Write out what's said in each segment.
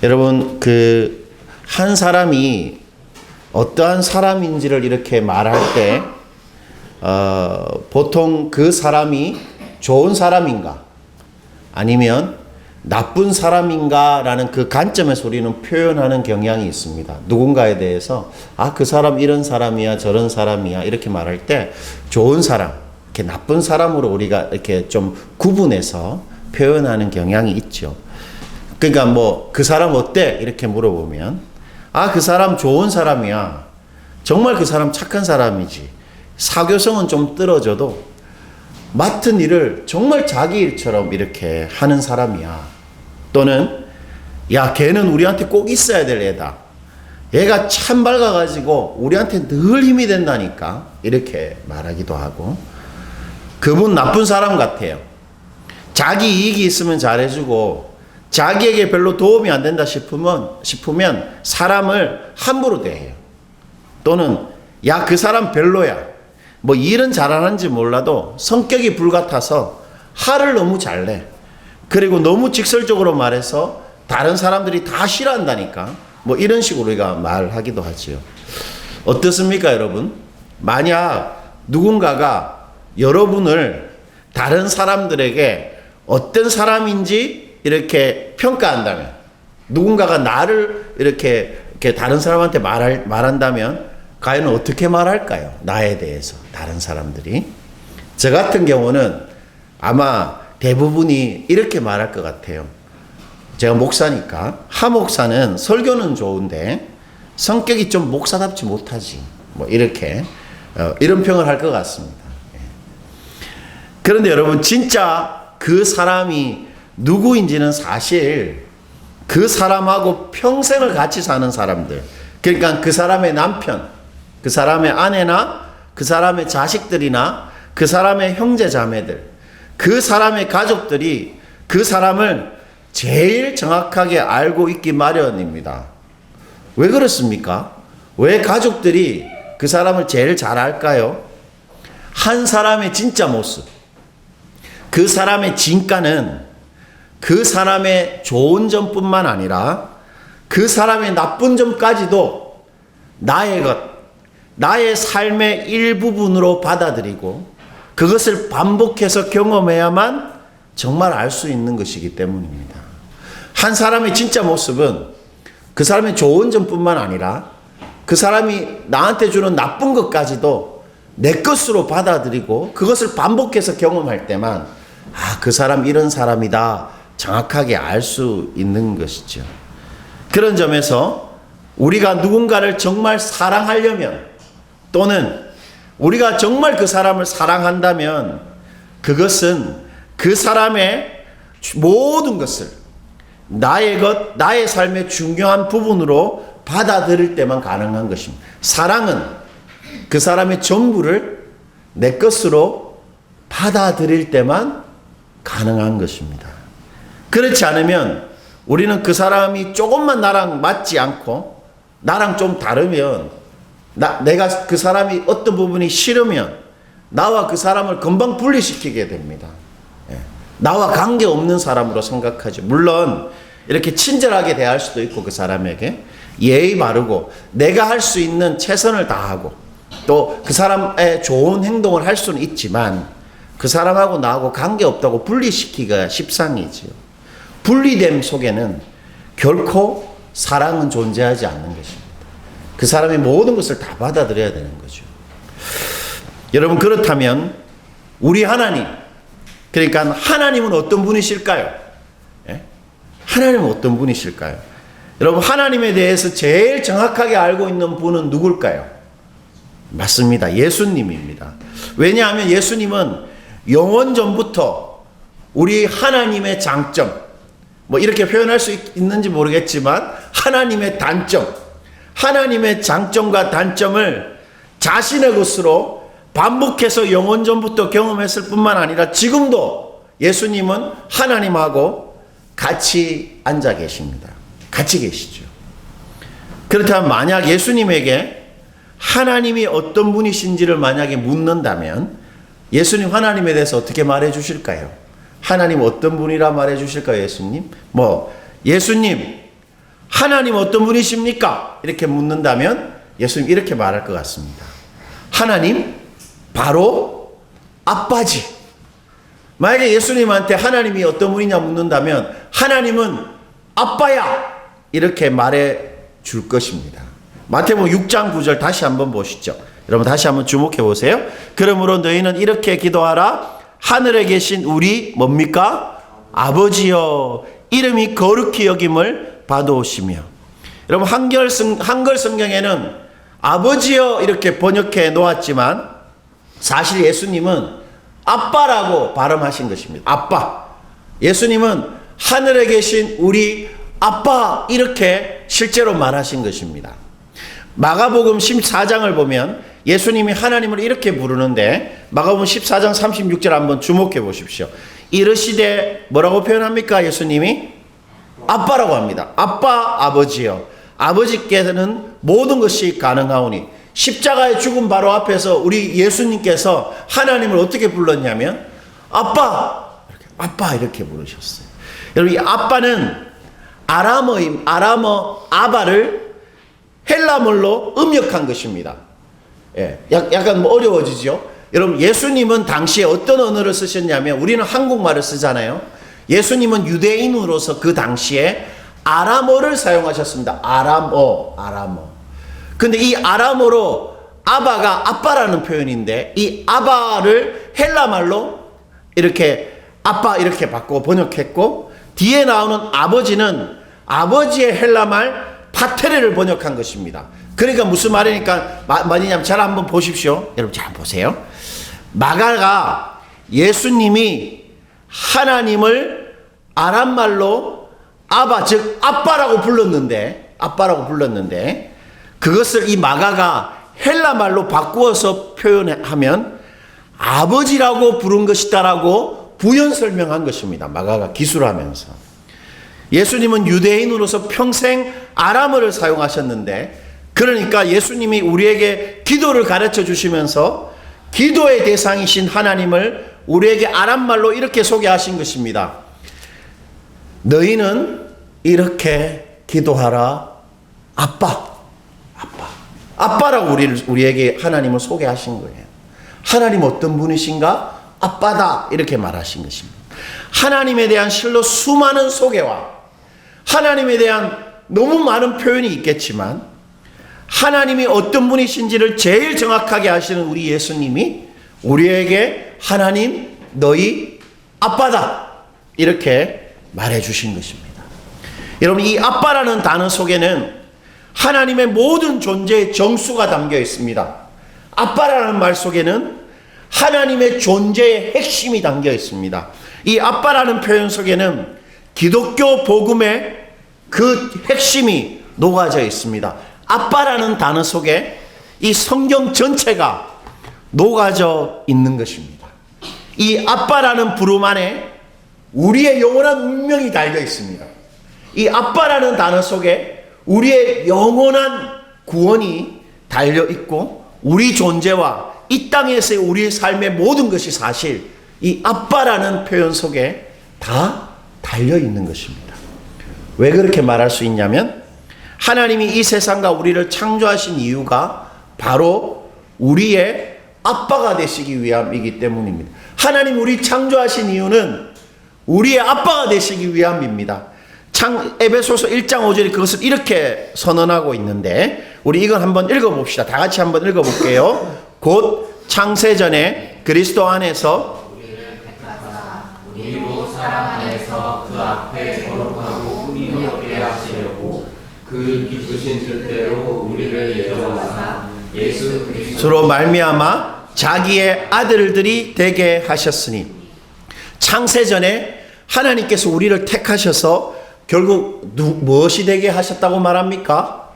여러분, 한 사람이 어떠한 사람인지를 이렇게 말할 때, 보통 그 사람이 좋은 사람인가, 아니면 나쁜 사람인가라는 그 관점에서 우리는 표현하는 경향이 있습니다. 누군가에 대해서, 그 사람 이런 사람이야, 저런 사람이야, 이렇게 말할 때, 좋은 사람, 이렇게 나쁜 사람으로 우리가 이렇게 좀 구분해서 표현하는 경향이 있죠. 그러니까 그 사람 어때? 이렇게 물어보면, 그 사람 좋은 사람이야. 정말 그 사람 착한 사람이지. 사교성은 좀 떨어져도 맡은 일을 정말 자기 일처럼 이렇게 하는 사람이야. 또는, 야, 걔는 우리한테 꼭 있어야 될 애다. 얘가 참 밝아가지고 우리한테 늘 힘이 된다니까. 이렇게 말하기도 하고. 그분 나쁜 사람 같아요. 자기 이익이 있으면 잘해주고, 자기에게 별로 도움이 안 된다 싶으면 사람을 함부로 대해요. 또는, 야, 그 사람 별로야. 일은 잘하는지 몰라도 성격이 불같아서 화를 너무 잘 내. 그리고 너무 직설적으로 말해서 다른 사람들이 다 싫어한다니까. 이런 식으로 우리가 말하기도 하죠. 어떻습니까, 여러분? 만약 누군가가 여러분을 다른 사람들에게 어떤 사람인지 이렇게 평가한다면, 누군가가 나를 이렇게 다른 사람한테 말한다면 과연 어떻게 말할까요? 나에 대해서 다른 사람들이. 저 같은 경우는 아마 대부분이 이렇게 말할 것 같아요. 제가 목사니까, 하 목사는 설교는 좋은데 성격이 좀 목사답지 못하지. 이렇게 이런 평을 할 것 같습니다. 그런데 여러분, 진짜 그 사람이 누구인지는 사실 그 사람하고 평생을 같이 사는 사람들, 그러니까 그 사람의 남편, 그 사람의 아내나 그 사람의 자식들이나 그 사람의 형제 자매들, 그 사람의 가족들이 그 사람을 제일 정확하게 알고 있기 마련입니다. 왜 그렇습니까? 왜 가족들이 그 사람을 제일 잘 알까요? 한 사람의 진짜 모습, 그 사람의 진가는 그 사람의 좋은 점뿐만 아니라 그 사람의 나쁜 점까지도 나의 것, 나의 삶의 일부분으로 받아들이고 그것을 반복해서 경험해야만 정말 알 수 있는 것이기 때문입니다. 한 사람의 진짜 모습은 그 사람의 좋은 점뿐만 아니라 그 사람이 나한테 주는 나쁜 것까지도 내 것으로 받아들이고 그것을 반복해서 경험할 때만 그 사람 이런 사람이다 정확하게 알 수 있는 것이죠. 그런 점에서 우리가 누군가를 정말 사랑하려면, 또는 우리가 정말 그 사람을 사랑한다면 그것은 그 사람의 모든 것을 나의 것, 나의 삶의 중요한 부분으로 받아들일 때만 가능한 것입니다. 사랑은 그 사람의 전부를 내 것으로 받아들일 때만 가능한 것입니다. 그렇지 않으면 우리는 그 사람이 조금만 나랑 맞지 않고 나랑 좀 다르면, 내가 그 사람이 어떤 부분이 싫으면 나와 그 사람을 금방 분리시키게 됩니다. 나와 관계없는 사람으로 생각하죠. 물론 이렇게 친절하게 대할 수도 있고, 그 사람에게 예의 바르고 내가 할 수 있는 최선을 다하고 또 그 사람의 좋은 행동을 할 수는 있지만 그 사람하고 나하고 관계없다고 분리시키기가 십상이지요. 분리됨 속에는 결코 사랑은 존재하지 않는 것입니다. 그 사람의 모든 것을 다 받아들여야 되는 거죠. 여러분, 그렇다면 우리 하나님, 그러니까 하나님은 어떤 분이실까요? 하나님은 어떤 분이실까요? 여러분, 하나님에 대해서 제일 정확하게 알고 있는 분은 누굴까요? 맞습니다. 예수님입니다. 왜냐하면 예수님은 영원 전부터 우리 하나님의 장점, 이렇게 표현할 수 있는지 모르겠지만 하나님의 단점, 하나님의 장점과 단점을 자신의 것으로 반복해서 영원 전부터 경험했을 뿐만 아니라 지금도 예수님은 하나님하고 같이 앉아 계십니다. 같이 계시죠. 그렇다면 만약 예수님에게 하나님이 어떤 분이신지를 만약에 묻는다면 예수님 하나님에 대해서 어떻게 말해 주실까요? 하나님 어떤 분이라 말해 주실까요, 예수님? 예수님, 하나님 어떤 분이십니까? 이렇게 묻는다면 예수님 이렇게 말할 것 같습니다. 하나님 바로 아빠지. 만약에 예수님한테 하나님이 어떤 분이냐 묻는다면 하나님은 아빠야 이렇게 말해 줄 것입니다. 마태복음 6장 9절 다시 한번 보시죠. 여러분 다시 한번 주목해 보세요. 그러므로 너희는 이렇게 기도하라. 하늘에 계신 우리 뭡니까? 아버지여, 이름이 거룩히 여김을 받아오시며. 여러분 한글 성경에는 아버지여 이렇게 번역해 놓았지만 사실 예수님은 아빠라고 발음하신 것입니다. 아빠. 예수님은 하늘에 계신 우리 아빠 이렇게 실제로 말하신 것입니다. 마가복음 14장을 보면 예수님이 하나님을 이렇게 부르는데 마가복음 14장 36절 한번 주목해 보십시오. 이르시되 뭐라고 표현합니까? 예수님이 아빠라고 합니다. 아빠 아버지여. 아버지께서는 모든 것이 가능하오니. 십자가의 죽음 바로 앞에서 우리 예수님께서 하나님을 어떻게 불렀냐면 아빠 이렇게 부르셨어요. 여러분 이 아빠는 아람어 아바를 헬라말로 음역한 것입니다. 예, 약간 뭐 어려워지죠. 여러분 예수님은 당시에 어떤 언어를 쓰셨냐면 우리는 한국말을 쓰잖아요. 예수님은 유대인으로서 그 당시에 아람어를 사용하셨습니다. 아람어. 근데 이 아람어로 아바가 아빠라는 표현인데 이 아바를 헬라말로 이렇게 아빠 이렇게 바꾸고 번역했고 뒤에 나오는 아버지는 아버지의 헬라말 파테레를 번역한 것입니다. 그러니까 무슨 말이냐면 잘 한번 보십시오. 여러분 잘 보세요. 마가가 예수님이 하나님을 아람말로 아바 즉 아빠라고 불렀는데 그것을 이 마가가 헬라말로 바꾸어서 표현하면 아버지라고 부른 것이다라고 부연 설명한 것입니다. 마가가 기술하면서. 예수님은 유대인으로서 평생 아람어를 사용하셨는데 그러니까 예수님이 우리에게 기도를 가르쳐 주시면서 기도의 대상이신 하나님을 우리에게 아람말로 이렇게 소개하신 것입니다. 너희는 이렇게 기도하라. 아빠라고 우리에게 하나님을 소개하신 거예요. 하나님 어떤 분이신가? 아빠다 이렇게 말하신 것입니다. 하나님에 대한 실로 수많은 소개와 하나님에 대한 너무 많은 표현이 있겠지만 하나님이 어떤 분이신지를 제일 정확하게 아시는 우리 예수님이 우리에게 하나님 너희 아빠다 이렇게 말해 주신 것입니다. 여러분 이 아빠라는 단어 속에는 하나님의 모든 존재의 정수가 담겨 있습니다. 아빠라는 말 속에는 하나님의 존재의 핵심이 담겨 있습니다. 이 아빠라는 표현 속에는 기독교 복음의 그 핵심이 녹아져 있습니다. 아빠라는 단어 속에 이 성경 전체가 녹아져 있는 것입니다. 이 아빠라는 부름 안에 우리의 영원한 운명이 달려 있습니다. 이 아빠라는 단어 속에 우리의 영원한 구원이 달려 있고 우리 존재와 이 땅에서의 우리의 삶의 모든 것이 사실 이 아빠라는 표현 속에 다 달려 있는 것입니다. 왜 그렇게 말할 수 있냐면 하나님이 이 세상과 우리를 창조하신 이유가 바로 우리의 아빠가 되시기 위함이기 때문입니다. 하나님 우리 창조하신 이유는 우리의 아빠가 되시기 위함입니다. 에베소서 1장 5절이 그것을 이렇게 선언하고 있는데 우리 이걸 한번 읽어봅시다. 다 같이 한번 읽어볼게요. 곧 창세전에 그리스도 안에서 우리로 사랑 안에서 그 앞에 거룩하고 의롭게 하시려고 그 기쁘신 뜻대로 우리를 예정하사 예수 그리스도로 말미암아 자기의 아들들이 되게 하셨으니 창세전에 하나님께서 우리를 택하셔서 결국 무엇이 되게 하셨다고 말합니까?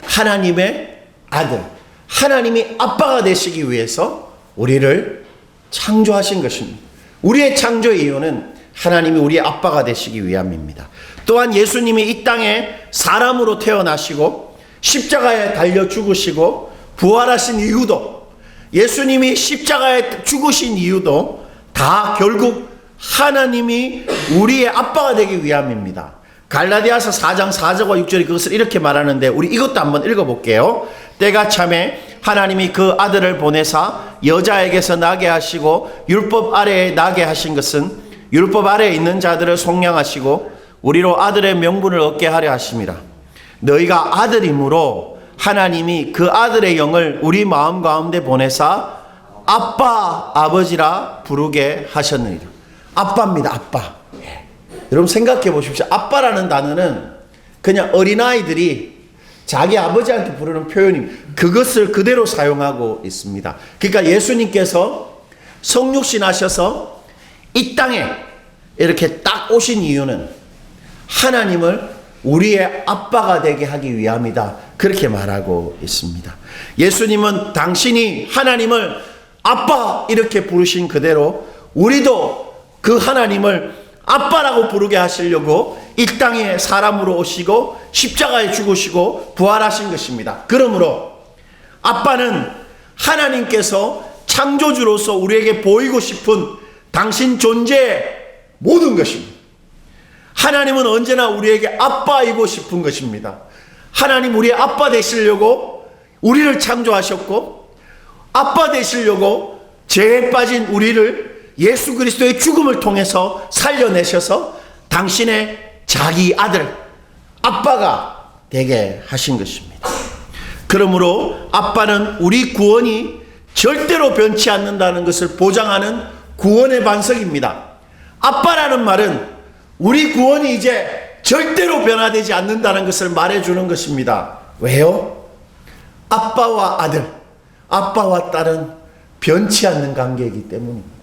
하나님의 아들. 하나님이 아빠가 되시기 위해서 우리를 창조하신 것입니다. 우리의 창조의 이유는 하나님이 우리의 아빠가 되시기 위함입니다. 또한 예수님이 이 땅에 사람으로 태어나시고 십자가에 달려 죽으시고 부활하신 이유도 예수님이 십자가에 죽으신 이유도 다 결국 하나님이 우리의 아빠가 되기 위함입니다. 갈라디아서 4장 4절과 6절이 그것을 이렇게 말하는데 우리 이것도 한번 읽어볼게요. 때가 참에 하나님이 그 아들을 보내사 여자에게서 나게 하시고 율법 아래에 나게 하신 것은 율법 아래에 있는 자들을 속량하시고 우리로 아들의 명분을 얻게 하려 하심이라. 너희가 아들이므로 하나님이 그 아들의 영을 우리 마음 가운데 보내사 아빠 아버지라 부르게 하셨느니라. 아빠입니다. 아빠. 여러분 생각해 보십시오. 아빠라는 단어는 그냥 어린아이들이 자기 아버지한테 부르는 표현입니다. 그것을 그대로 사용하고 있습니다. 그러니까 예수님께서 성육신 하셔서 이 땅에 이렇게 딱 오신 이유는 하나님을 우리의 아빠가 되게 하기 위함이다. 그렇게 말하고 있습니다. 예수님은 당신이 하나님을 아빠 이렇게 부르신 그대로 우리도 그 하나님을 아빠라고 부르게 하시려고 이 땅에 사람으로 오시고 십자가에 죽으시고 부활하신 것입니다. 그러므로 아빠는 하나님께서 창조주로서 우리에게 보이고 싶은 당신 존재의 모든 것입니다. 하나님은 언제나 우리에게 아빠이고 싶은 것입니다. 하나님 우리의 아빠 되시려고 우리를 창조하셨고 아빠 되시려고 죄에 빠진 우리를 예수 그리스도의 죽음을 통해서 살려내셔서 당신의 자기 아들, 아빠가 되게 하신 것입니다. 그러므로 아빠는 우리 구원이 절대로 변치 않는다는 것을 보장하는 구원의 반석입니다. 아빠라는 말은 우리 구원이 이제 절대로 변화되지 않는다는 것을 말해주는 것입니다. 왜요? 아빠와 아들, 아빠와 딸은 변치 않는 관계이기 때문입니다.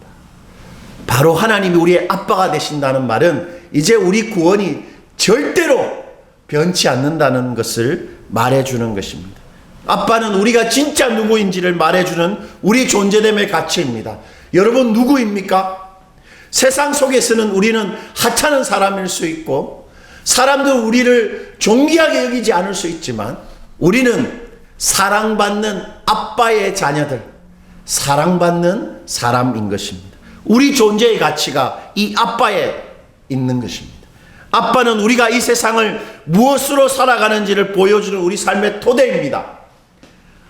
바로 하나님이 우리의 아빠가 되신다는 말은 이제 우리 구원이 절대로 변치 않는다는 것을 말해주는 것입니다. 아빠는 우리가 진짜 누구인지를 말해주는 우리 존재됨의 가치입니다. 여러분 누구입니까? 세상 속에서는 우리는 하찮은 사람일 수 있고 사람들 우리를 존귀하게 여기지 않을 수 있지만 우리는 사랑받는 아빠의 자녀들, 사랑받는 사람인 것입니다. 우리 존재의 가치가 이 아빠에 있는 것입니다. 아빠는 우리가 이 세상을 무엇으로 살아가는지를 보여주는 우리 삶의 토대입니다.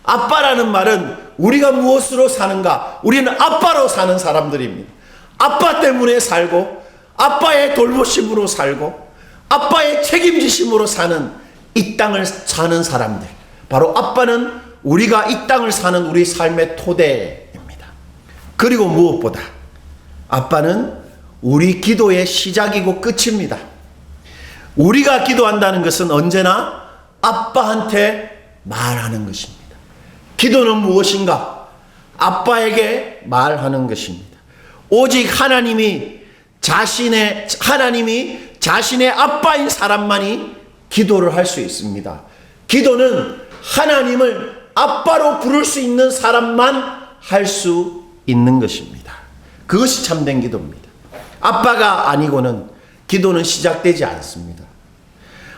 아빠라는 말은 우리가 무엇으로 사는가? 우리는 아빠로 사는 사람들입니다. 아빠 때문에 살고 아빠의 돌보심으로 살고 아빠의 책임지심으로 사는 이 땅을 사는 사람들. 바로 아빠는 우리가 이 땅을 사는 우리 삶의 토대입니다. 그리고 무엇보다 아빠는 우리 기도의 시작이고 끝입니다. 우리가 기도한다는 것은 언제나 아빠한테 말하는 것입니다. 기도는 무엇인가? 아빠에게 말하는 것입니다. 오직 하나님이 자신의 아빠인 사람만이 기도를 할 수 있습니다. 기도는 하나님을 아빠로 부를 수 있는 사람만 할 수 있는 것입니다. 그것이 참된 기도입니다. 아빠가 아니고는 기도는 시작되지 않습니다.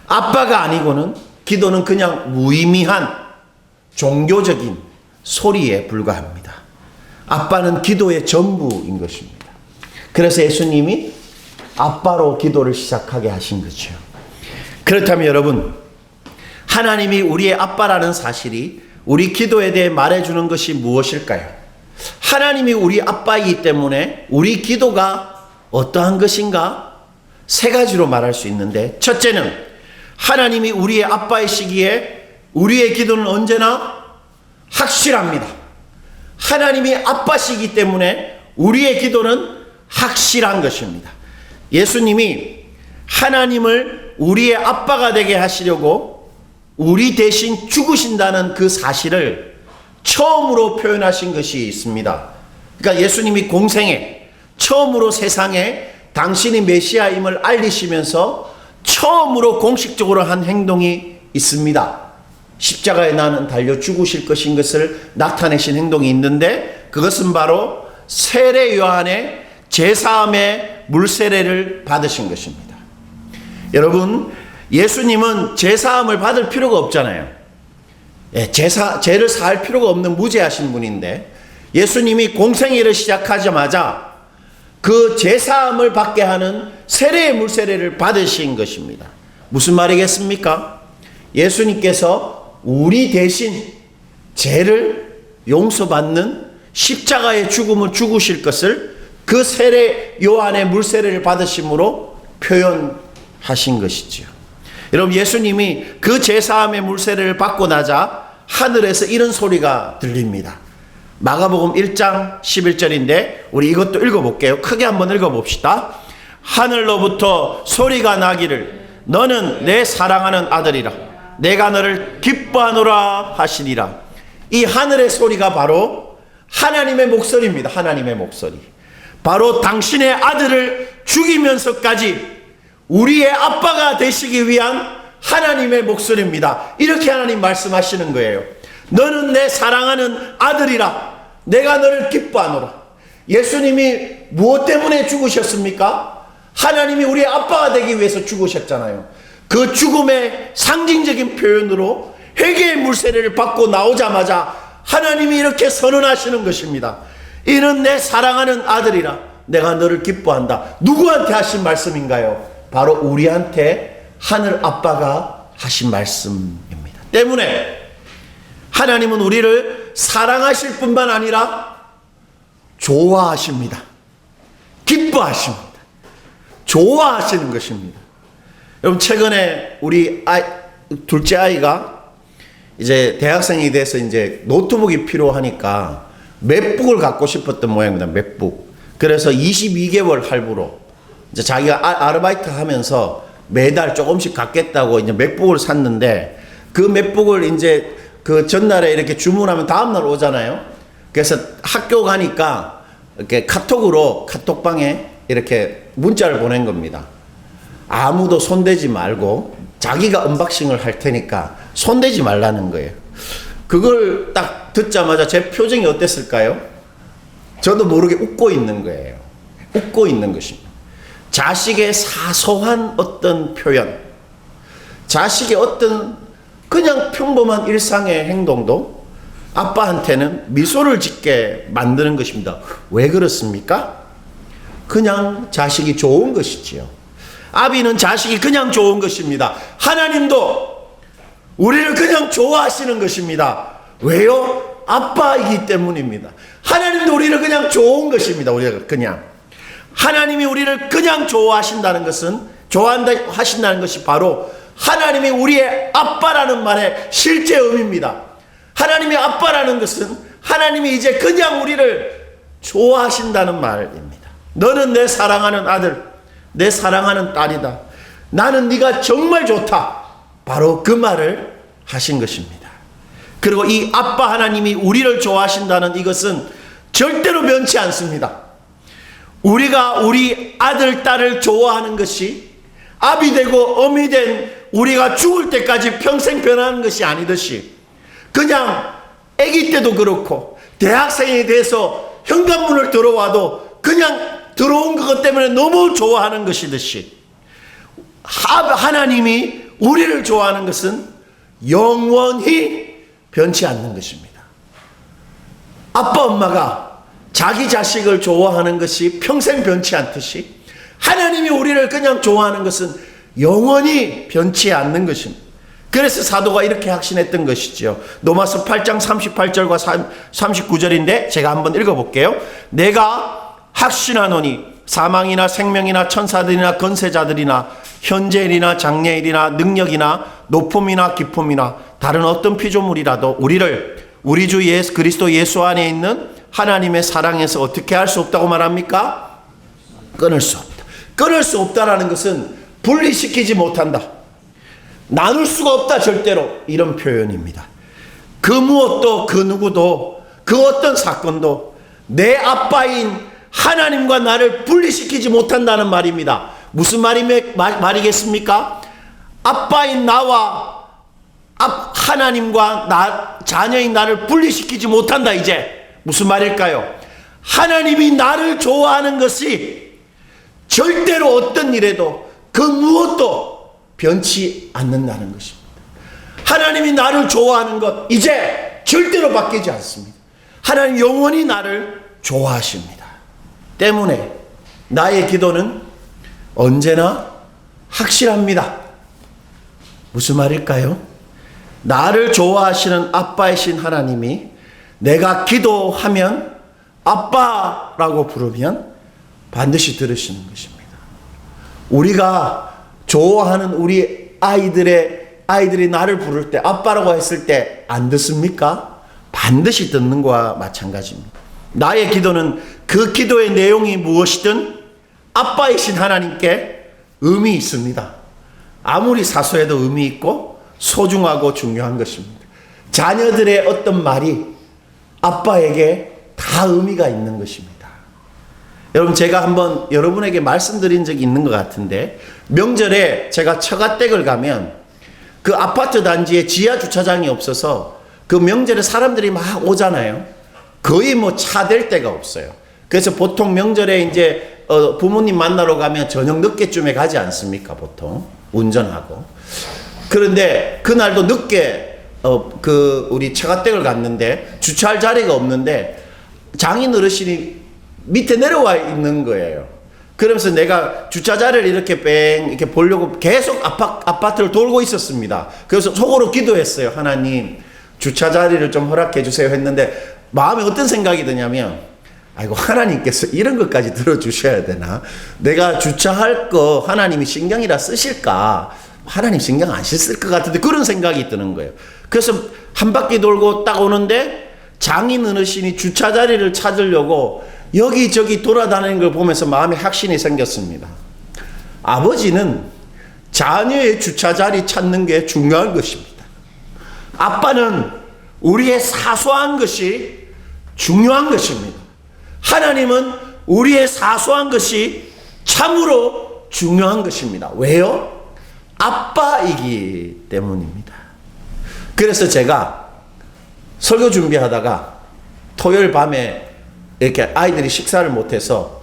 아빠가 아니고는 기도는 그냥 무의미한 종교적인 소리에 불과합니다. 아빠는 기도의 전부인 것입니다. 그래서 예수님이 아빠로 기도를 시작하게 하신 거죠. 그렇다면 여러분, 하나님이 우리의 아빠라는 사실이 우리 기도에 대해 말해주는 것이 무엇일까요? 하나님이 우리 아빠이기 때문에 우리 기도가 어떠한 것인가? 세 가지로 말할 수 있는데, 첫째는 하나님이 우리의 아빠이시기에 우리의 기도는 언제나 확실합니다. 하나님이 아빠시기 때문에 우리의 기도는 확실한 것입니다. 예수님이 하나님을 우리의 아빠가 되게 하시려고 우리 대신 죽으신다는 그 사실을 처음으로 표현하신 것이 있습니다. 그러니까 예수님이 공생에 처음으로 세상에 당신이 메시아임을 알리시면서 처음으로 공식적으로 한 행동이 있습니다. 십자가에 나는 달려 죽으실 것인 것을 나타내신 행동이 있는데, 그것은 바로 세례 요한의 제사함의 물세례를 받으신 것입니다. 여러분, 예수님은 제사함을 받을 필요가 없잖아요. 죄를 사할 필요가 없는 무죄하신 분인데, 예수님이 공생애를 시작하자마자 그 제사함을 받게 하는 세례의 물세례를 받으신 것입니다. 무슨 말이겠습니까? 예수님께서 우리 대신 죄를 용서받는 십자가의 죽음을 죽으실 것을 그 세례 요한의 물세례를 받으심으로 표현하신 것이지요. 여러분, 예수님이 그 제사함의 물세례를 받고 나자 하늘에서 이런 소리가 들립니다. 마가복음 1장 11절인데 우리 이것도 읽어볼게요. 크게 한번 읽어봅시다. 하늘로부터 소리가 나기를 너는 내 사랑하는 아들이라 내가 너를 기뻐하노라 하시니라. 이 하늘의 소리가 바로 하나님의 목소리입니다. 하나님의 목소리. 바로 당신의 아들을 죽이면서까지 우리의 아빠가 되시기 위한 하나님의 목소리입니다. 이렇게 하나님 말씀하시는 거예요. 너는 내 사랑하는 아들이라 내가 너를 기뻐하노라. 예수님이 무엇 때문에 죽으셨습니까? 하나님이 우리의 아빠가 되기 위해서 죽으셨잖아요. 그 죽음의 상징적인 표현으로 회개의 물세례를 받고 나오자마자 하나님이 이렇게 선언하시는 것입니다. 이는 내 사랑하는 아들이라 내가 너를 기뻐한다. 누구한테 하신 말씀인가요? 바로 우리한테 하늘 아빠가 하신 말씀입니다. 때문에 하나님은 우리를 사랑하실 뿐만 아니라 좋아하십니다. 기뻐하십니다. 좋아하시는 것입니다. 여러분, 최근에 우리 둘째 아이가 이제 대학생이 돼서 이제 노트북이 필요하니까 맥북을 갖고 싶었던 모양입니다. 맥북. 그래서 22개월 할부로 이제 자기가 아르바이트 하면서 매달 조금씩 갖겠다고 이제 맥북을 샀는데 그 맥북을 이제 그 전날에 이렇게 주문하면 다음날 오잖아요. 그래서 학교 가니까 이렇게 카톡으로 카톡방에 이렇게 문자를 보낸 겁니다. 아무도 손대지 말고 자기가 언박싱을 할 테니까 손대지 말라는 거예요. 그걸 딱 듣자마자 제 표정이 어땠을까요? 저도 모르게 웃고 있는 거예요. 웃고 있는 것입니다. 자식의 사소한 어떤 표현, 자식의 어떤 그냥 평범한 일상의 행동도 아빠한테는 미소를 짓게 만드는 것입니다. 왜 그렇습니까? 그냥 자식이 좋은 것이지요. 아비는 자식이 그냥 좋은 것입니다. 하나님도 우리를 그냥 좋아하시는 것입니다. 왜요? 아빠이기 때문입니다. 하나님도 우리를 그냥 좋은 것입니다. 우리가 그냥. 하나님이 우리를 그냥 좋아하신다는 것은, 좋아한다 하신다는 것이 바로 하나님이 우리의 아빠라는 말의 실제 의미입니다. 하나님의 아빠라는 것은 하나님이 이제 그냥 우리를 좋아하신다는 말입니다. 너는 내 사랑하는 아들, 내 사랑하는 딸이다. 나는 네가 정말 좋다. 바로 그 말을 하신 것입니다. 그리고 이 아빠 하나님이 우리를 좋아하신다는 이것은 절대로 변치 않습니다. 우리가 우리 아들, 딸을 좋아하는 것이 아비 되고 어미 된 우리가 죽을 때까지 평생 변하는 것이 아니듯이 그냥 아기 때도 그렇고 대학생이 돼서 현관문을 들어와도 그냥 들어온 것 때문에 너무 좋아하는 것이듯이 하나님이 우리를 좋아하는 것은 영원히 변치 않는 것입니다. 아빠 엄마가 자기 자식을 좋아하는 것이 평생 변치 않듯이 하나님이 우리를 그냥 좋아하는 것은 영원히 변치 않는 것입니다. 그래서 사도가 이렇게 확신했던 것이죠. 로마서 8장 38절과 39절인데 제가 한번 읽어볼게요. 내가 확신하노니 사망이나 생명이나 천사들이나 권세자들이나 현재일이나 장래일이나 능력이나 높음이나 깊음이나 다른 어떤 피조물이라도 우리를 우리 주 예수 그리스도 예수 안에 있는 하나님의 사랑에서 어떻게 할 수 없다고 말합니까? 끊을 수 없다. 끊을 수 없다라는 것은 분리시키지 못한다. 나눌 수가 없다 절대로, 이런 표현입니다. 그 무엇도 그 누구도 그 어떤 사건도 내 아빠인 하나님과 나를 분리시키지 못한다는 말입니다. 무슨 말이겠습니까? 아빠인 나와 하나님과 자녀인 나를 분리시키지 못한다. 이제 무슨 말일까요? 하나님이 나를 좋아하는 것이 절대로 어떤 일에도 그 무엇도 변치 않는다는 것입니다. 하나님이 나를 좋아하는 것 이제 절대로 바뀌지 않습니다. 하나님 영원히 나를 좋아하십니다. 때문에 나의 기도는 언제나 확실합니다. 무슨 말일까요? 나를 좋아하시는 아빠이신 하나님이 내가 기도하면 아빠라고 부르면 반드시 들으시는 것입니다. 우리가 좋아하는 우리 아이들이 나를 부를 때 아빠라고 했을 때 안 듣습니까? 반드시 듣는 거와 마찬가지입니다. 나의 기도는 그 기도의 내용이 무엇이든 아빠이신 하나님께 의미 있습니다. 아무리 사소해도 의미 있고 소중하고 중요한 것입니다. 자녀들의 어떤 말이 아빠에게 다 의미가 있는 것입니다. 여러분, 제가 한번 여러분에게 말씀드린 적이 있는 것 같은데, 명절에 제가 처가댁을 가면 그 아파트 단지에 지하 주차장이 없어서 그 명절에 사람들이 막 오잖아요. 거의 뭐 차 댈 데가 없어요. 그래서 보통 명절에 이제 부모님 만나러 가면 저녁 늦게쯤에 가지 않습니까? 보통 운전하고. 그런데 그날도 늦게 우리 처가댁을 갔는데 주차할 자리가 없는데 장인 어르신이 밑에 내려와 있는 거예요. 그러면서 내가 주차 자리를 이렇게 보려고 계속 아파트를 돌고 있었습니다. 그래서 속으로 기도했어요. 하나님, 주차 자리를 좀 허락해 주세요 했는데 마음에 어떤 생각이 드냐면, 아이고, 하나님께서 이런 것까지 들어주셔야 되나? 내가 주차할 거 하나님이 신경이라 쓰실까? 하나님 신경 안 쓰실 것 같은데 그런 생각이 드는 거예요. 그래서 한 바퀴 돌고 딱 오는데 장인 어르신이 주차 자리를 찾으려고 여기저기 돌아다니는 걸 보면서 마음에 확신이 생겼습니다. 아버지는 자녀의 주차 자리 찾는 게 중요한 것입니다. 아빠는 우리의 사소한 것이 중요한 것입니다. 하나님은 우리의 사소한 것이 참으로 중요한 것입니다. 왜요? 아빠이기 때문입니다. 그래서 제가 설교 준비하다가 토요일 밤에 이렇게 아이들이 식사를 못해서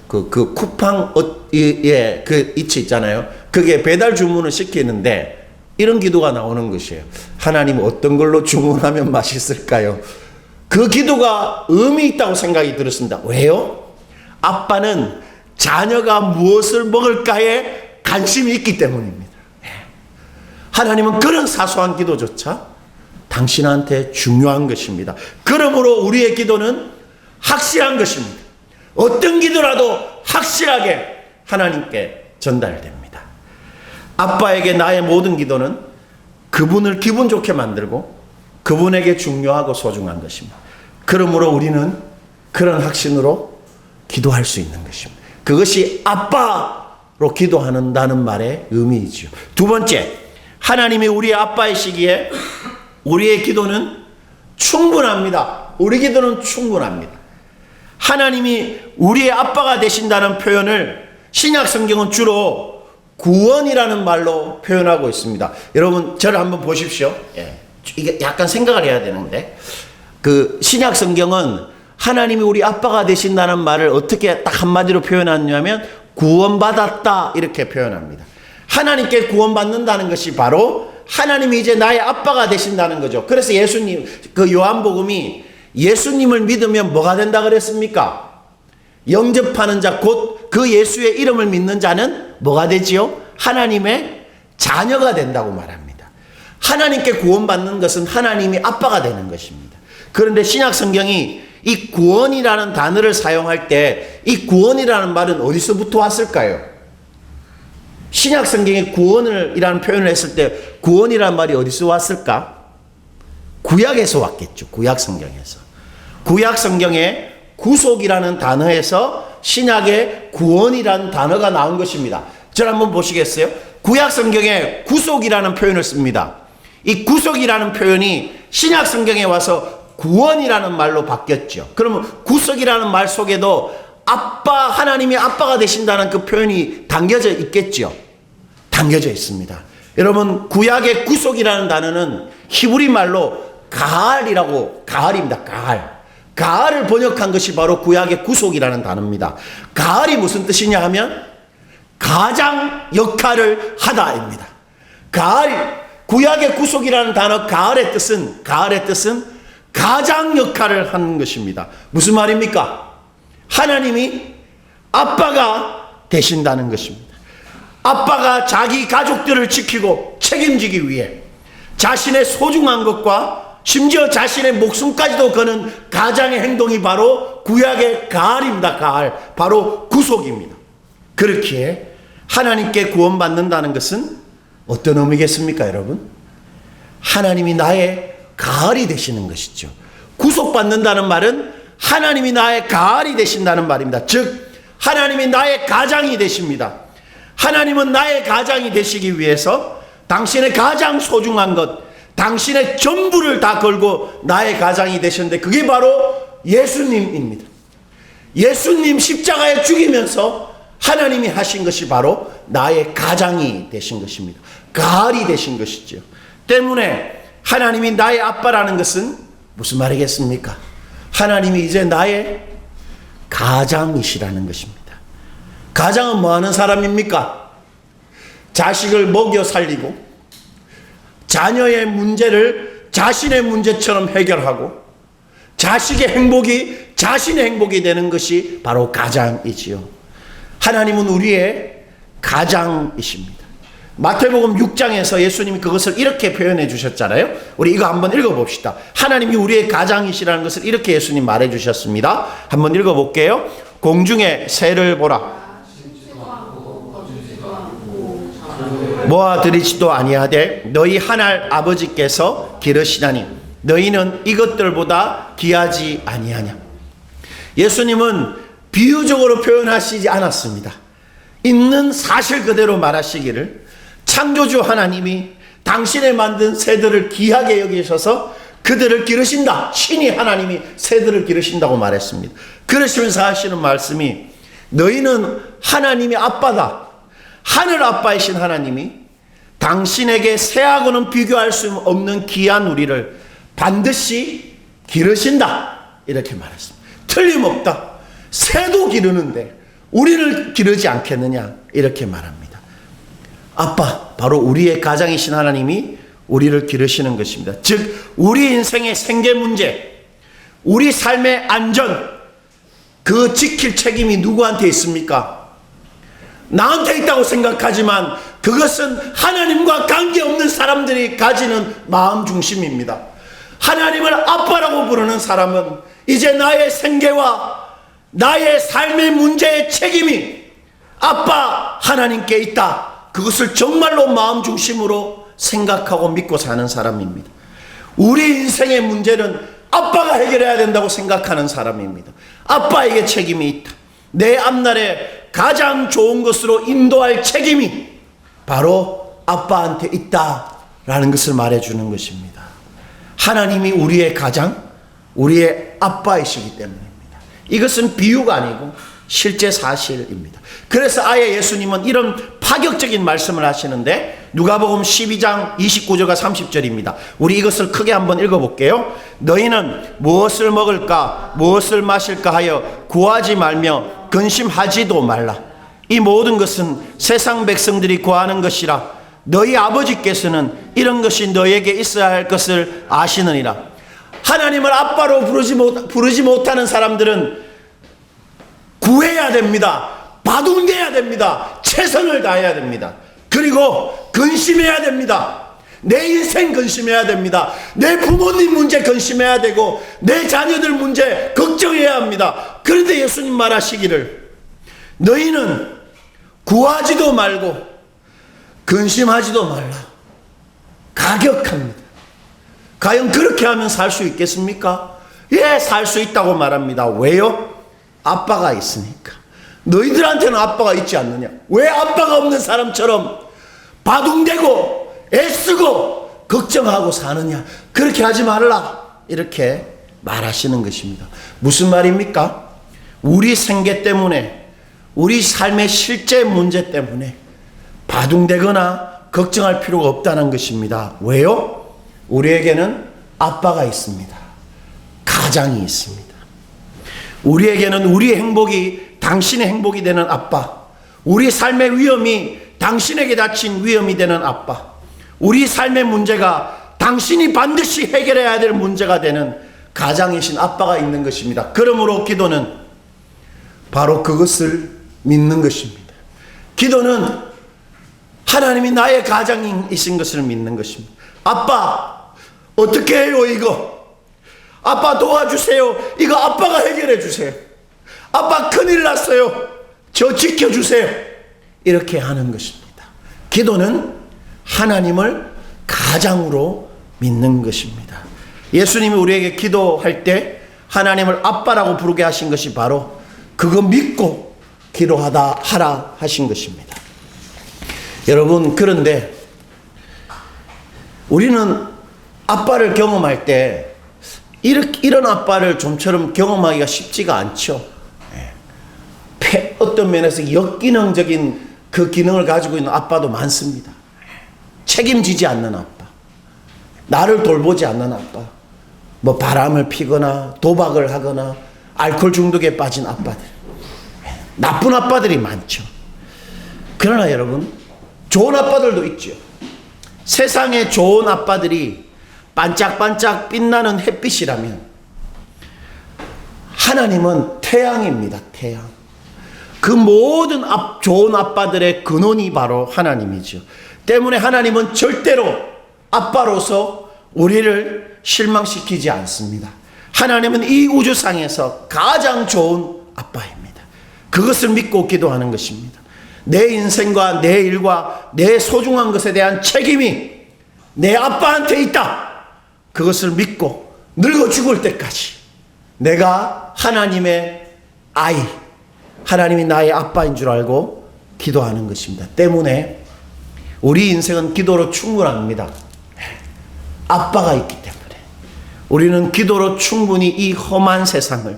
그 쿠팡 그 이치 있잖아요. 그게 배달 주문을 시키는데 이런 기도가 나오는 것이에요. 하나님, 어떤 걸로 주문하면 맛있을까요? 그 기도가 의미 있다고 생각이 들었습니다. 왜요? 아빠는 자녀가 무엇을 먹을까에 관심이 있기 때문입니다. 하나님은 그런 사소한 기도조차 당신한테 중요한 것입니다. 그러므로 우리의 기도는 확실한 것입니다. 어떤 기도라도 확실하게 하나님께 전달됩니다. 아빠에게 나의 모든 기도는 그분을 기분 좋게 만들고 그분에게 중요하고 소중한 것입니다. 그러므로 우리는 그런 확신으로 기도할 수 있는 것입니다. 그것이 아빠로 기도한다는 말의 의미이죠. 두 번째, 하나님이 우리의 아빠이시기에 우리의 기도는 충분합니다. 우리 기도는 충분합니다. 하나님이 우리의 아빠가 되신다는 표현을 신약 성경은 주로 구원이라는 말로 표현하고 있습니다. 여러분, 저를 한번 보십시오. 이게 약간 생각을 해야 되는데, 그 신약 성경은 하나님이 우리 아빠가 되신다는 말을 어떻게 딱 한마디로 표현하냐면 구원받았다 이렇게 표현합니다. 하나님께 구원받는다는 것이 바로 하나님이 이제 나의 아빠가 되신다는 거죠. 그래서 예수님, 그 요한복음이 예수님을 믿으면 뭐가 된다 그랬습니까? 영접하는 자, 곧 그 예수의 이름을 믿는 자는 뭐가 되지요? 하나님의 자녀가 된다고 말합니다. 하나님께 구원받는 것은 하나님이 아빠가 되는 것입니다. 그런데 신약 성경이 이 구원이라는 단어를 사용할 때 이 구원이라는 말은 어디서부터 왔을까요? 신약 성경에 구원이라는 표현을 했을 때 구원이라는 말이 어디서 왔을까? 구약에서 왔겠죠. 구약 성경에서. 구약 성경에 구속이라는 단어에서 신약의 구원이라는 단어가 나온 것입니다. 저를 한번 보시겠어요? 구약 성경에 구속이라는 표현을 씁니다. 이 구속이라는 표현이 신약 성경에 와서 구원이라는 말로 바뀌었죠. 그러면 구속이라는 말 속에도 아빠, 하나님이 아빠가 되신다는 그 표현이 담겨져 있겠죠. 담겨져 있습니다. 여러분, 구약의 구속이라는 단어는 히브리 말로 가할입니다. 가할을 번역한 것이 바로 구약의 구속이라는 단어입니다. 가할이 무슨 뜻이냐 하면 가장 역할을 하다입니다. 구약의 구속이라는 단어 가할의 뜻은 가장 역할을 하는 것입니다. 무슨 말입니까? 하나님이 아빠가 되신다는 것입니다. 아빠가 자기 가족들을 지키고 책임지기 위해 자신의 소중한 것과 심지어 자신의 목숨까지도 거는 가장의 행동이 바로 구약의 가알입니다. 가알. 바로 구속입니다. 그렇기에 하나님께 구원받는다는 것은 어떤 의미겠습니까, 여러분? 하나님이 나의 가알이 되시는 것이죠. 구속받는다는 말은 하나님이 나의 가알이 되신다는 말입니다. 즉 하나님이 나의 가장이 되십니다. 하나님은 나의 가장이 되시기 위해서 당신의 가장 소중한 것, 당신의 전부를 다 걸고 나의 가장이 되셨는데 그게 바로 예수님입니다. 예수님 십자가에 죽이면서 하나님이 하신 것이 바로 나의 가장이 되신 것입니다. 가알이 되신 것이죠. 때문에 하나님이 나의 아빠라는 것은 무슨 말이겠습니까? 하나님이 이제 나의 가장이시라는 것입니다. 가장은 뭐 하는 사람입니까? 자식을 먹여 살리고 자녀의 문제를 자신의 문제처럼 해결하고 자식의 행복이 자신의 행복이 되는 것이 바로 가장이지요. 하나님은 우리의 가장이십니다. 마태복음 6장에서 예수님이 그것을 이렇게 표현해 주셨잖아요. 우리 이거 한번 읽어봅시다. 하나님이 우리의 가장이시라는 것을 이렇게 예수님 말해 주셨습니다. 한번 읽어볼게요. 공중의 새를 보라. 모아들이지도 아니하되 너희 하늘 아버지께서 기르시나니 너희는 이것들보다 귀하지 아니하냐. 예수님은 비유적으로 표현하시지 않았습니다. 있는 사실 그대로 말하시기를 창조주 하나님이 당신의 만든 새들을 귀하게 여기셔서 그들을 기르신다. 신이 하나님이 새들을 기르신다고 말했습니다. 그러시면서 하시는 말씀이 너희는 하나님의 아빠다. 하늘 아빠이신 하나님이 당신에게 새하고는 비교할 수 없는 귀한 우리를 반드시 기르신다. 이렇게 말했습니다. 틀림없다. 새도 기르는데 우리를 기르지 않겠느냐. 이렇게 말합니다. 아빠, 바로 우리의 가장이신 하나님이 우리를 기르시는 것입니다. 즉 우리 인생의 생계 문제, 우리 삶의 안전, 그 지킬 책임이 누구한테 있습니까? 나한테 있다고 생각하지만 그것은 하나님과 관계없는 사람들이 가지는 마음 중심입니다. 하나님을 아빠라고 부르는 사람은 이제 나의 생계와 나의 삶의 문제의 책임이 아빠 하나님께 있다. 그것을 정말로 마음 중심으로 생각하고 믿고 사는 사람입니다. 우리 인생의 문제는 아빠가 해결해야 된다고 생각하는 사람입니다. 아빠에게 책임이 있다. 내 앞날에 가장 좋은 것으로 인도할 책임이 바로 아빠한테 있다라는 것을 말해주는 것입니다. 하나님이 우리의 가장, 우리의 아빠이시기 때문입니다. 이것은 비유가 아니고 실제 사실입니다. 그래서 아예 예수님은 이런 파격적인 말씀을 하시는데 누가복음 12장 29절과 30절입니다. 우리 이것을 크게 한번 읽어볼게요. 너희는 무엇을 먹을까 무엇을 마실까 하여 구하지 말며 근심하지도 말라. 이 모든 것은 세상 백성들이 구하는 것이라. 너희 아버지께서는 이런 것이 너희에게 있어야 할 것을 아시느니라. 하나님을 아빠로 부르지 못하는 사람들은 구해야 됩니다. 바둥대야 됩니다. 최선을 다해야 됩니다. 그리고 근심해야 됩니다. 내 인생 근심해야 됩니다. 내 부모님 문제 근심해야 되고 내 자녀들 문제 걱정해야 합니다. 그런데 예수님 말하시기를 너희는 구하지도 말고 근심하지도 말라. 가격합니다. 과연 그렇게 하면 살 수 있겠습니까? 예, 살 수 있다고 말합니다. 왜요? 아빠가 있으니까. 너희들한테는 아빠가 있지 않느냐? 왜 아빠가 없는 사람처럼 바둥대고 애쓰고 걱정하고 사느냐? 그렇게 하지 말라. 이렇게 말하시는 것입니다. 무슨 말입니까? 우리 생계 때문에, 우리 삶의 실제 문제 때문에 바둥대거나 걱정할 필요가 없다는 것입니다. 왜요? 우리에게는 아빠가 있습니다. 가장이 있습니다. 우리에게는 우리의 행복이 당신의 행복이 되는 아빠, 우리 삶의 위험이 당신에게 닥친 위험이 되는 아빠, 우리 삶의 문제가 당신이 반드시 해결해야 될 문제가 되는 가장이신 아빠가 있는 것입니다. 그러므로 기도는 바로 그것을 믿는 것입니다. 기도는 하나님이 나의 가장이신 것을 믿는 것입니다. 아빠, 어떻게 해요, 이거? 아빠 도와주세요. 이거 아빠가 해결해 주세요. 아빠 큰일 났어요. 저 지켜주세요. 이렇게 하는 것입니다. 기도는 하나님을 가장으로 믿는 것입니다. 예수님이 우리에게 기도할 때 하나님을 아빠라고 부르게 하신 것이 바로 그거 믿고 하라 하신 것입니다. 여러분, 그런데 우리는 아빠를 경험할 때 이런 아빠를 좀처럼 경험하기가 쉽지가 않죠. 어떤 면에서 역기능적인 그 기능을 가지고 있는 아빠도 많습니다. 책임지지 않는 아빠, 나를 돌보지 않는 아빠, 뭐 바람을 피거나 도박을 하거나 알코올 중독에 빠진 아빠들, 나쁜 아빠들이 많죠. 그러나 여러분, 좋은 아빠들도 있죠. 세상에 좋은 아빠들이 반짝반짝 빛나는 햇빛이라면 하나님은 태양입니다. 태양. 그 모든 좋은 아빠들의 근원이 바로 하나님이죠. 때문에 하나님은 절대로 아빠로서 우리를 실망시키지 않습니다. 하나님은 이 우주상에서 가장 좋은 아빠입니다. 그것을 믿고 기도하는 것입니다. 내 인생과 내 일과 내 소중한 것에 대한 책임이 내 아빠한테 있다. 그것을 믿고 늙어 죽을 때까지 내가 하나님의 아이, 하나님이 나의 아빠인 줄 알고 기도하는 것입니다. 때문에 우리 인생은 기도로 충분합니다. 아빠가 있기 때문에 우리는 기도로 충분히 이 험한 세상을,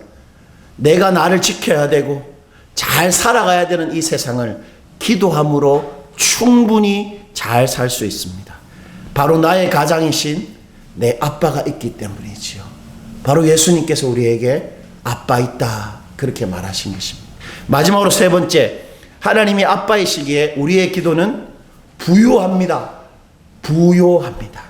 내가 나를 지켜야 되고 잘 살아가야 되는 이 세상을 기도함으로 충분히 잘 살 수 있습니다. 바로 나의 가장이신 내 아빠가 있기 때문이지요. 바로 예수님께서 우리에게 아빠 있다 그렇게 말하신 것입니다. 마지막으로 세 번째, 하나님이 아빠이시기에 우리의 기도는 부요합니다. 부요합니다.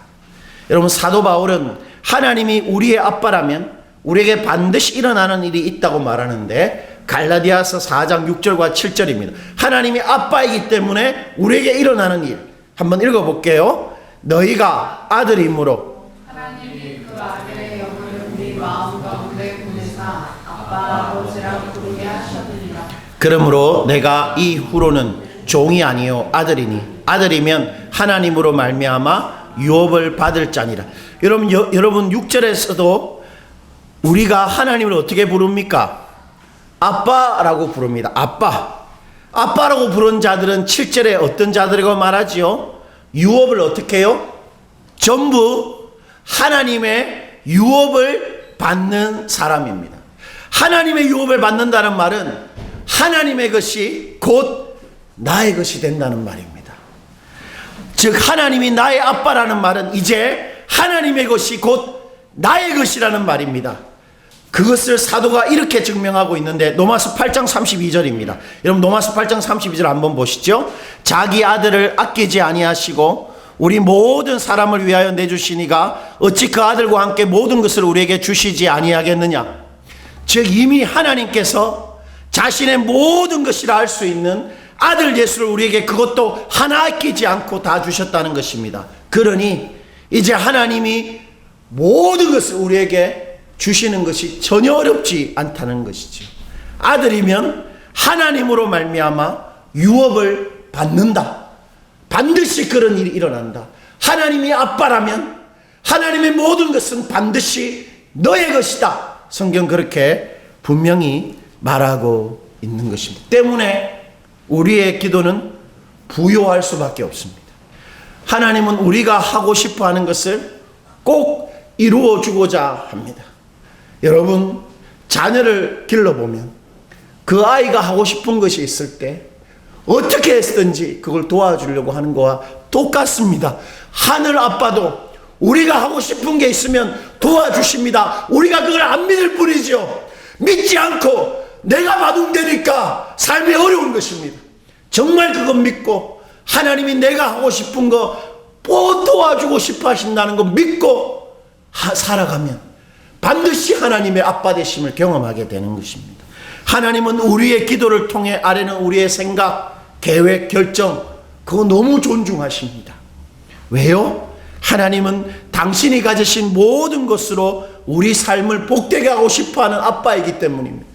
여러분, 사도 바울은 하나님이 우리의 아빠라면 우리에게 반드시 일어나는 일이 있다고 말하는데, 갈라디아서 4장 6절과 7절입니다. 하나님이 아빠이기 때문에 우리에게 일어나는 일, 한번 읽어볼게요. 너희가 아들이므로 하나님이 그 아들의 영을 우리 마음 가운데 보내사 아빠 아버지라 부르게 하셨느니라. 그러므로 내가 이후로는 종이 아니요 아들이니 아들이면 하나님으로 말미암아 유업을 받을 자니라. 여러분 6절에서도 우리가 하나님을 어떻게 부릅니까? 아빠라고 부릅니다. 아빠라고 부른 자들은 7절에 어떤 자들이라고 말하지요? 유업을 어떻게 해요? 전부 하나님의 유업을 받는 사람입니다. 하나님의 유업을 받는다는 말은 하나님의 것이 곧 나의 것이 된다는 말입니다. 즉 하나님이 나의 아빠라는 말은 이제 하나님의 것이 곧 나의 것이라는 말입니다. 그것을 사도가 이렇게 증명하고 있는데 로마서 8장 32절입니다. 여러분 로마서 8장 32절 한번 보시죠. 자기 아들을 아끼지 아니하시고 우리 모든 사람을 위하여 내주시니가 어찌 그 아들과 함께 모든 것을 우리에게 주시지 아니하겠느냐. 즉 이미 하나님께서 자신의 모든 것이라 할 수 있는 아들 예수를 우리에게 그것도 하나 아끼지 않고 다 주셨다는 것입니다. 그러니 이제 하나님이 모든 것을 우리에게 주시는 것이 전혀 어렵지 않다는 것이죠. 아들이면 하나님으로 말미암아 유업을 받는다. 반드시 그런 일이 일어난다. 하나님이 아빠라면 하나님의 모든 것은 반드시 너의 것이다. 성경 그렇게 분명히 말하고 있는 것입니다. 때문에 우리의 기도는 부요할 수밖에 없습니다. 하나님은 우리가 하고 싶어 하는 것을 꼭 이루어 주고자 합니다. 여러분, 자녀를 길러보면 그 아이가 하고 싶은 것이 있을 때 어떻게 했든지 그걸 도와주려고 하는 거와 똑같습니다. 하늘 아빠도 우리가 하고 싶은 게 있으면 도와주십니다. 우리가 그걸 안 믿을 뿐이죠. 믿지 않고 내가 받은다니까 삶이 어려운 것입니다. 정말 그건 믿고 하나님이 내가 하고 싶은 거 도와주고 싶어 하신다는 거 믿고 살아가면 반드시 하나님의 아빠 되심을 경험하게 되는 것입니다. 하나님은 우리의 기도를 통해 아래는 우리의 생각, 계획, 결정, 그거 너무 존중하십니다. 왜요? 하나님은 당신이 가지신 모든 것으로 우리 삶을 복되게 하고 싶어하는 아빠이기 때문입니다.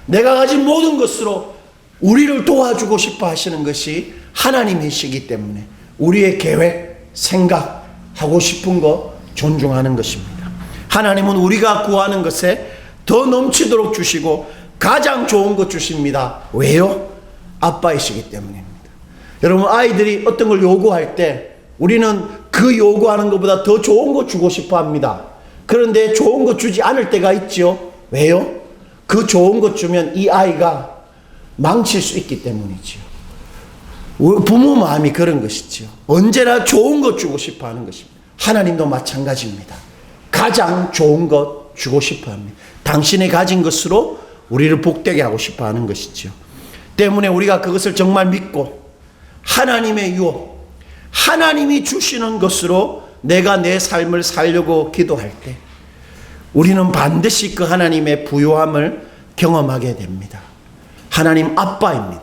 내가 가진 모든 것으로 우리를 도와주고 싶어 하시는 것이 하나님이시기 때문에 우리의 계획, 생각, 하고 싶은 거 존중하는 것입니다. 하나님은 우리가 구하는 것에 더 넘치도록 주시고 가장 좋은 것 주십니다. 왜요? 아빠이시기 때문입니다. 여러분, 아이들이 어떤 걸 요구할 때 우리는 그 요구하는 것보다 더 좋은 거 주고 싶어 합니다. 그런데 좋은 거 주지 않을 때가 있죠. 왜요? 그 좋은 것 주면 이 아이가 망칠 수 있기 때문이죠. 부모 마음이 그런 것이죠. 언제나 좋은 것 주고 싶어 하는 것입니다. 하나님도 마찬가지입니다. 가장 좋은 것 주고 싶어 합니다. 당신이 가진 것으로 우리를 복되게 하고 싶어 하는 것이죠. 때문에 우리가 그것을 정말 믿고 하나님의 유업, 하나님이 주시는 것으로 내가 내 삶을 살려고 기도할 때 우리는 반드시 그 하나님의 부요함을 경험하게 됩니다. 하나님 아빠입니다.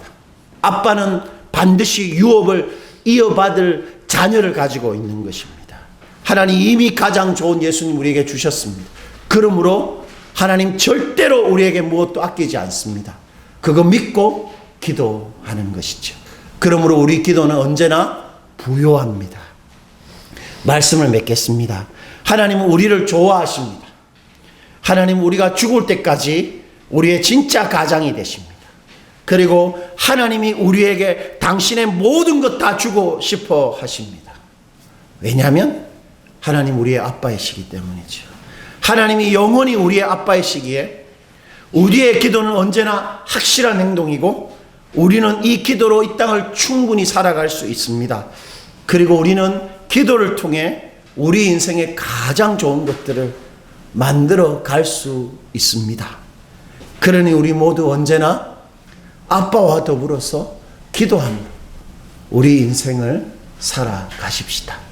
아빠는 반드시 유업을 이어받을 자녀를 가지고 있는 것입니다. 하나님 이미 가장 좋은 예수님 우리에게 주셨습니다. 그러므로 하나님 절대로 우리에게 무엇도 아끼지 않습니다. 그거 믿고 기도하는 것이죠. 그러므로 우리 기도는 언제나 부요합니다. 말씀을 맺겠습니다. 하나님은 우리를 좋아하십니다. 하나님은 우리가 죽을 때까지 우리의 진짜 가장이 되십니다. 그리고 하나님이 우리에게 당신의 모든 것 다 주고 싶어 하십니다. 왜냐하면 하나님 우리의 아빠이시기 때문이죠. 하나님이 영원히 우리의 아빠이시기에 우리의 기도는 언제나 확실한 행동이고 우리는 이 기도로 이 땅을 충분히 살아갈 수 있습니다. 그리고 우리는 기도를 통해 우리 인생의 가장 좋은 것들을 만들어 갈 수 있습니다. 그러니 우리 모두 언제나 아빠와 더불어서 기도함으로 우리 인생을 살아가십시다.